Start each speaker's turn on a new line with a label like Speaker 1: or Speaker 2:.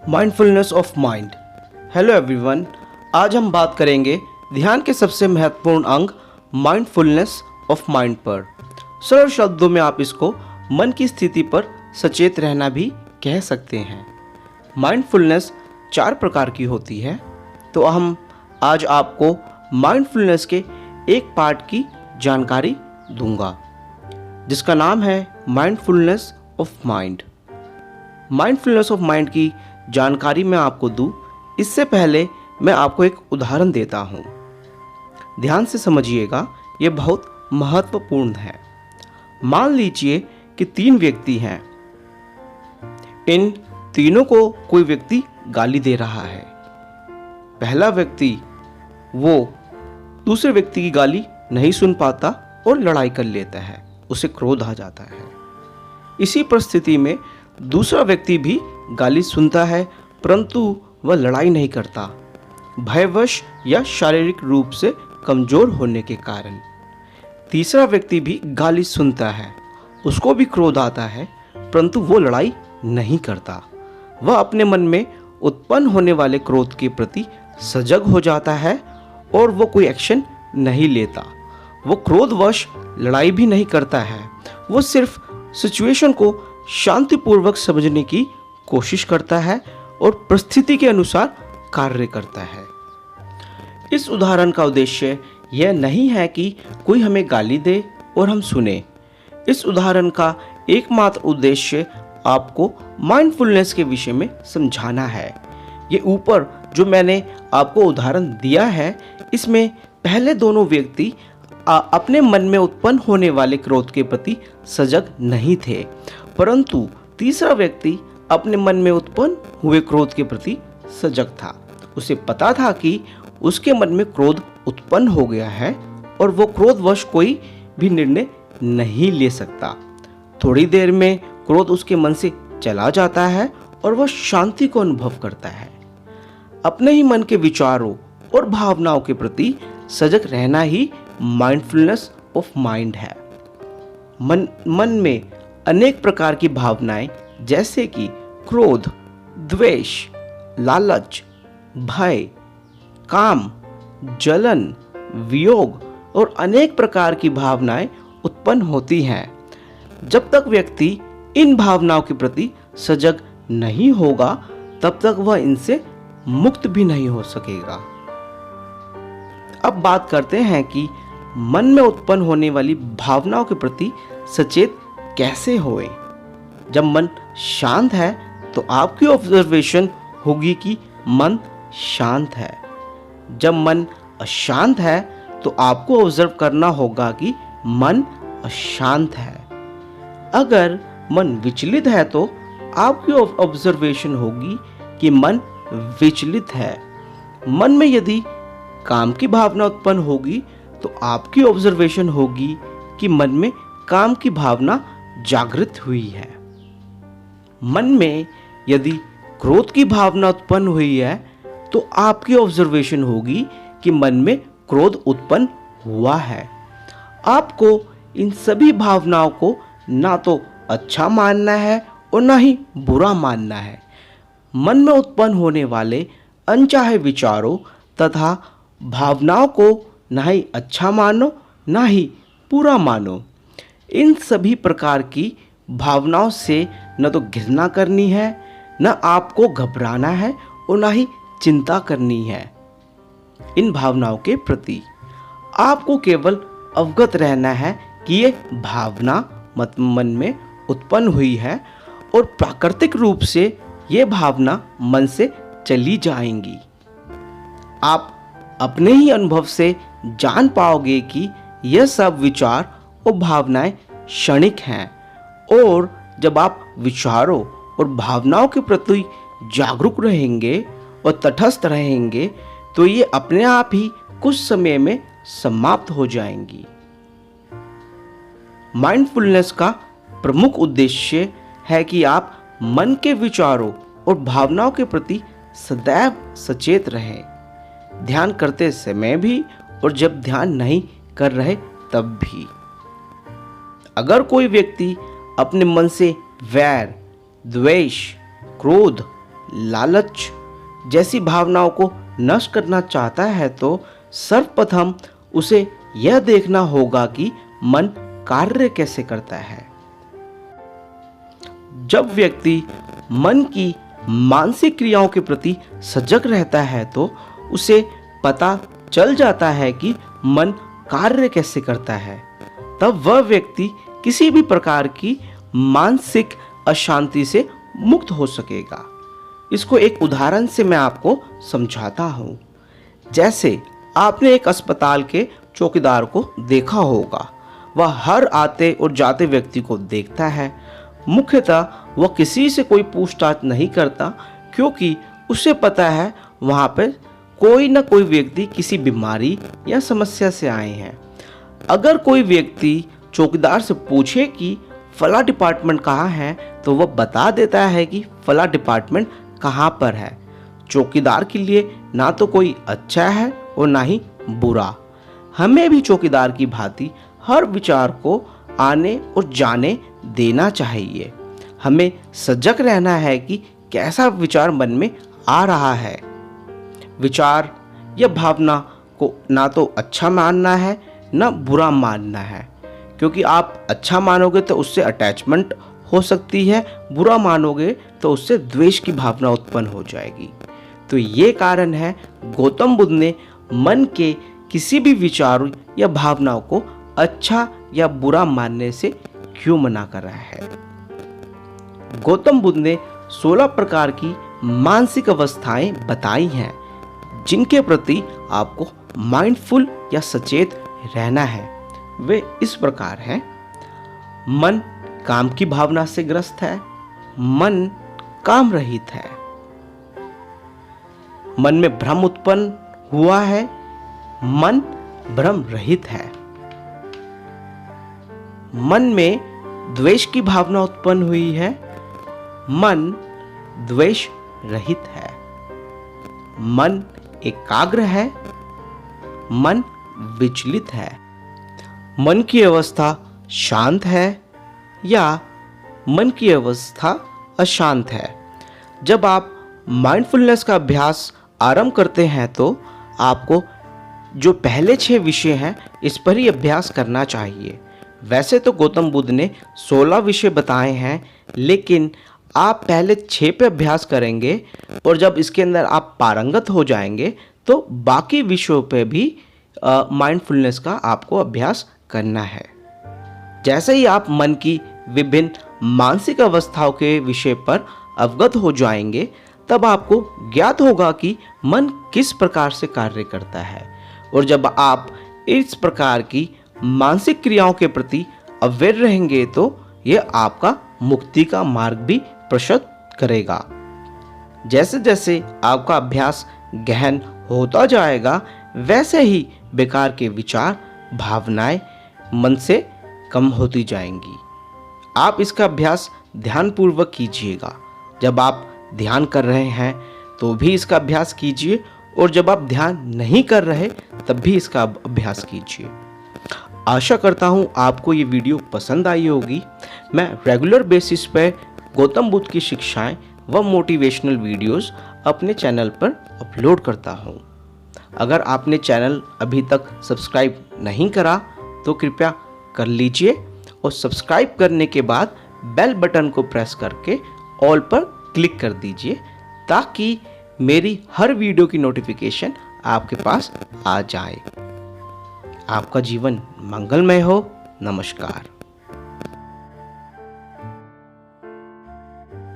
Speaker 1: Mindfulness of mind. Hello everyone, आज हम बात करेंगे ध्यान के सबसे महत्वपूर्ण अंग माइंडफुलनेस ऑफ माइंड पर। सरल शब्दों में आप इसको मन की स्थिति पर सचेत रहना भी कह सकते हैं। माइंडफुलनेस 4 प्रकार की होती है, तो हम आज आपको माइंडफुलनेस के एक पार्ट की जानकारी दूंगा, जिसका नाम है mindfulness of mind. Mindfulness of mind की जानकारी मैं आपको दूं, इससे पहले मैं आपको एक उदाहरण देता हूं। ध्यान से समझिएगा, यह बहुत महत्वपूर्ण है। मान लीजिए कि 3 व्यक्ति हैं। इन तीनों को कोई व्यक्ति गाली दे रहा है। पहला व्यक्ति वो दूसरे व्यक्ति की गाली नहीं सुन पाता और लड़ाई कर लेता है, उसे क्रोध आ जाता है। इसी परिस्थिति में दूसरा व्यक्ति भी गाली सुनता है, परंतु वह लड़ाई नहीं करता, भयवश या शारीरिक रूप से कमजोर होने के कारण। तीसरा व्यक्ति भी गाली सुनता है, उसको भी क्रोध आता है, परंतु वो लड़ाई नहीं करता। वह अपने मन में उत्पन्न होने वाले क्रोध के प्रति सजग हो जाता है और वो कोई एक्शन नहीं लेता। वो क्रोधवश लड़ाई भी नहीं करता है, वो सिर्फ सिचुएशन को शांतिपूर्वक समझने की कोशिश करता है और परिस्थिति के अनुसार कार्य करता है। इस उदाहरण का उद्देश्य यह नहीं है कि कोई हमें गाली दे और हम सुने। इस उदाहरण का एकमात्र उद्देश्य आपको माइंडफुलनेस के विषय में समझाना है। ये ऊपर जो मैंने आपको उदाहरण दिया है, इसमें पहले दोनों व्यक्ति अपने मन में उत्पन्न होने वाले क्रोध के प्रति सजग नहीं थे, परंतु तीसरा व्यक्ति अपने मन में उत्पन्न हुए क्रोध के प्रति सजग था। उसे पता था कि उसके मन में क्रोध उत्पन्न हो गया है और वो क्रोधवश कोई भी निर्णय नहीं ले सकता। थोड़ी देर में क्रोध उसके मन से चला जाता है और वह शांति को अनुभव करता है। अपने ही मन के विचारों और भावनाओं के प्रति सजग रहना ही माइंडफुलनेस ऑफ माइंड है। मन में अनेक प्रकार की भावनाएं जैसे कि क्रोध, द्वेष, लालच, भय, काम, जलन, वियोग और अनेक प्रकार की भावनाएं उत्पन्न होती हैं। जब तक व्यक्ति इन भावनाओं के प्रति सजग नहीं होगा, तब तक वह इनसे मुक्त भी नहीं हो सकेगा। अब बात करते हैं कि मन में उत्पन्न होने वाली भावनाओं के प्रति सचेत कैसे होए। जब मन शांत है तो आपकी ऑब्जर्वेशन होगी कि मन शांत है। जब मन अशांत है तो आपको ऑब्जर्व करना होगा कि मन अशांत है। अगर मन विचलित है तो आपकी ऑब्जर्वेशन होगी कि मन विचलित है। मन में यदि काम की भावना उत्पन्न होगी तो आपकी ऑब्जर्वेशन होगी कि मन में काम की भावना जागृत हुई है। मन में यदि क्रोध की भावना उत्पन्न हुई है तो आपकी ऑब्जर्वेशन होगी कि मन में क्रोध उत्पन्न हुआ है। आपको इन सभी भावनाओं को ना तो अच्छा मानना है और ना ही बुरा मानना है। मन में उत्पन्न होने वाले अनचाहे विचारों तथा भावनाओं को ना ही अच्छा मानो ना ही बुरा मानो। इन सभी प्रकार की भावनाओं से न तो घृणा करनी है, न आपको घबराना है और ना ही चिंता करनी है। इन भावनाओं के प्रति आपको केवल अवगत रहना है कि ये भावना मन में उत्पन्न हुई है और प्राकृतिक रूप से ये भावना मन से चली जाएंगी। आप अपने ही अनुभव से जान पाओगे कि यह सब विचार और भावनाएं क्षणिक हैं, और जब आप विचारों और भावनाओं के प्रति जागरूक रहेंगे और तटस्थ रहेंगे तो ये अपने आप ही कुछ समय में समाप्त हो जाएंगी। माइंडफुलनेस का प्रमुख उद्देश्य है कि आप मन के विचारों और भावनाओं के प्रति सदैव सचेत रहें, ध्यान करते समय भी और जब ध्यान नहीं कर रहे तब भी। अगर कोई व्यक्ति अपने मन से वैर, द्वेष, क्रोध, लालच जैसी भावनाओं को नष्ट करना चाहता है तो सर्वप्रथम उसे यह देखना होगा कि मन कार्य कैसे करता है। जब व्यक्ति मन की मानसिक क्रियाओं के प्रति सजग रहता है तो उसे पता चल जाता है कि मन कार्य कैसे करता है। तब वह व्यक्ति किसी भी प्रकार की मानसिक अशांति से मुक्त हो सकेगा। इसको एक उदाहरण से मैं आपको समझाता हूँ। जैसे आपने एक अस्पताल के चौकीदार को देखा होगा। वह हर आते और जाते व्यक्ति को देखता है। मुख्यतः वह किसी से कोई पूछताछ नहीं करता, क्योंकि उसे पता है वहाँ पर कोई ना कोई व्यक्ति किसी बीमारी या समस्या से आए हैं। अगर कोई व्यक्ति चौकीदार से पूछे कि फला डिपार्टमेंट कहाँ है, तो वह बता देता है कि फला डिपार्टमेंट कहाँ पर है। चौकीदार के लिए ना तो कोई अच्छा है और ना ही बुरा। हमें भी चौकीदार की भांति हर विचार को आने और जाने देना चाहिए। हमें सजग रहना है कि कैसा विचार मन में आ रहा है। विचार या भावना को ना तो अच्छा मानना है ना बुरा मानना है, क्योंकि आप अच्छा मानोगे तो उससे अटैचमेंट हो सकती है, बुरा मानोगे तो उससे द्वेष की भावना उत्पन्न हो जाएगी। तो ये कारण है गौतम बुद्ध ने मन के किसी भी विचार या भावनाओं को अच्छा या बुरा मानने से क्यों मना कर रहा है। गौतम बुद्ध ने 16 प्रकार की मानसिक अवस्थाएं बताई हैं, जिनके प्रति आपको माइंडफुल या सचेत रहना है। वे इस प्रकार हैं। मन काम की भावना से ग्रस्त है। मन काम रहित है। मन में भ्रम उत्पन्न हुआ है। मन भ्रम रहित है। मन में द्वेष की भावना उत्पन्न हुई है। मन द्वेष रहित है। मन एकाग्र है। मन विचलित है। मन की अवस्था शांत है या मन की अवस्था अशांत है। जब आप माइंडफुलनेस का अभ्यास आरंभ करते हैं तो आपको जो पहले 6 विषय हैं इस पर ही अभ्यास करना चाहिए। वैसे तो गौतम बुद्ध ने 16 विषय बताए हैं, लेकिन आप पहले 6 पे अभ्यास करेंगे और जब इसके अंदर आप पारंगत हो जाएंगे तो बाकी विषयों पे भी माइंडफुलनेस का आपको अभ्यास करना है। जैसे ही आप मन की विभिन्न मानसिक अवस्थाओं के विषय पर अवगत हो जाएंगे, तब आपको ज्ञात होगा कि मन किस प्रकार से कार्य करता है। और जब आप इस प्रकार की मानसिक क्रियाओं के प्रति अवेयर रहेंगे तो यह आपका मुक्ति का मार्ग भी प्रशस्त करेगा। जैसे जैसे आपका अभ्यास गहन होता जाएगा, वैसे ही बेकार के विचार, भावनाएं मन से कम होती जाएंगी। आप इसका अभ्यास ध्यानपूर्वक कीजिएगा। जब आप ध्यान कर रहे हैं तो भी इसका अभ्यास कीजिए, और जब आप ध्यान नहीं कर रहे तब भी इसका अभ्यास कीजिए। आशा करता हूँ आपको ये वीडियो पसंद आई होगी। मैं रेगुलर बेसिस पर गौतम बुद्ध की शिक्षाएं व मोटिवेशनल वीडियोस अपने चैनल पर अपलोड करता हूँ। अगर आपने चैनल अभी तक सब्सक्राइब नहीं करा तो कृपया कर लीजिए, और सब्सक्राइब करने के बाद बेल बटन को प्रेस करके ऑल पर क्लिक कर दीजिए, ताकि मेरी हर वीडियो की नोटिफिकेशन आपके पास आ जाए। आपका जीवन मंगलमय हो। नमस्कार।